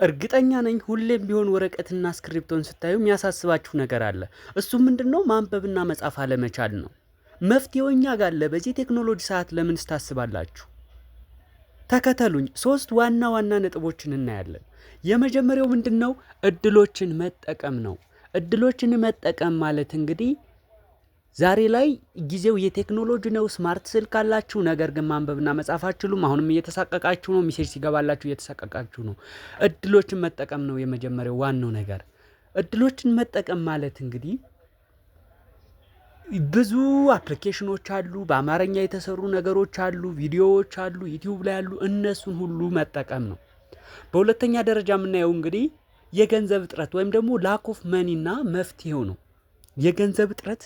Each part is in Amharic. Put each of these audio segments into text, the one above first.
እርግጠኛ ነኝ ሁሌም ቢሆን ወረቀትና እስክሪፕቶን ስታዩ የሚያሳስባችሁ ነገር አለ። እሱ ምንድነው? ማንበብና መጻፍ አለመቻል ነው። መፍትሄው እኛ ጋር አለ። በዚህ ቴክኖሎጂ ሰዓት ለምን ታስባላችሁ? ተከተሉኝ። 3 ዋና ዋና ነጥቦችን እናያለን። የመጀመሪያው ምንድነው? እድሎችን መጠቀም ነው። እድሎችን መጠቀም ማለት እንግዲህ ዛሬ ላይ ጊዜው የቴክኖሎጂ ነው። ስማርት ስልክ አላችሁ፣ ነገር ግን ማንበብና መጻፍ አትችሉም። አሁንም እየተሳቀቃችሁ ነው። ሜሴጅ ሲገባላችሁ እየተሳቀቃችሁ ነው። እድሎችን መጠቀም ነው የመጀመሪያው ዋናው ነገር። እድሎችን መጠቀም ማለት እንግዲህ ብዙ አፕሊኬሽኖች አሉ፣ በአማርኛ የተሰሩ ነገሮች አሉ፣ ቪዲዮዎች አሉ፣ ዩቲዩብ ላይ አሉ። እነሱን ሁሉ መጠቀም ነው። በሁለተኛ ደረጃ የምናየው እንግዲህ የገንዘብ እጥረት ወይም ደግሞ ላክ ኦፍ መኒና መፍትሄው ነው። የገንዘብ እጥረት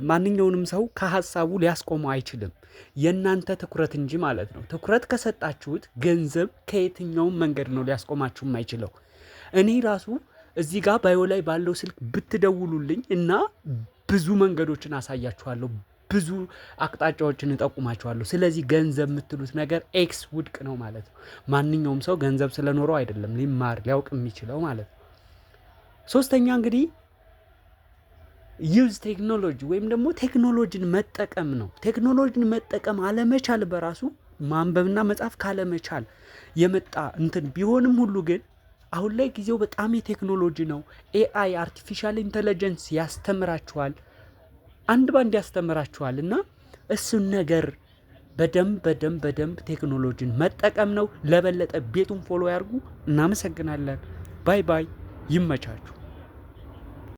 ማንኛውንም ሰው ከሀሳቡ ሊያስቆመው አይችልም። የእናንተ ትኩረት እንጂ ማለት ነው። ትኩረት ከሰጣችሁት ገንዘብ ከየትኛውም መንገድ ነው ሊያስቆማችሁ የማይችለው። እኔ ራሱ እዚህ ጋር ባዮ ላይ ባለው ስልክ ብትደውሉልኝ እና ብዙ መንገዶችን አሳያችኋለሁ፣ ብዙ አቅጣጫዎችን እጠቁማችኋለሁ። ስለዚህ ገንዘብ የምትሉት ነገር ኤክስ ውድቅ ነው ማለት ነው። ማንኛውም ሰው ገንዘብ ስለኖረው አይደለም ሊማር ሊያውቅ የሚችለው ማለት ነው። ሶስተኛ እንግዲህ ዩዝ ቴክኖሎጂ ወይም ደግሞ ቴክኖሎጂን መጠቀም ነው። ቴክኖሎጂን መጠቀም አለመቻል በራሱ ማንበብና መጻፍ ካለመቻል የመጣ እንትን ቢሆንም ሁሉ ግን አሁን ላይ ጊዜው በጣም የቴክኖሎጂ ነው። ኤአይ አርቲፊሻል ኢንተለጀንስ ያስተምራችኋል፣ አንድ ባንድ ያስተምራችኋል። እና እሱን ነገር በደንብ ቴክኖሎጂን መጠቀም ነው። ለበለጠ ቤቱን ፎሎ ያርጉ። እናመሰግናለን። ባይ ባይ። ይመቻችሁ።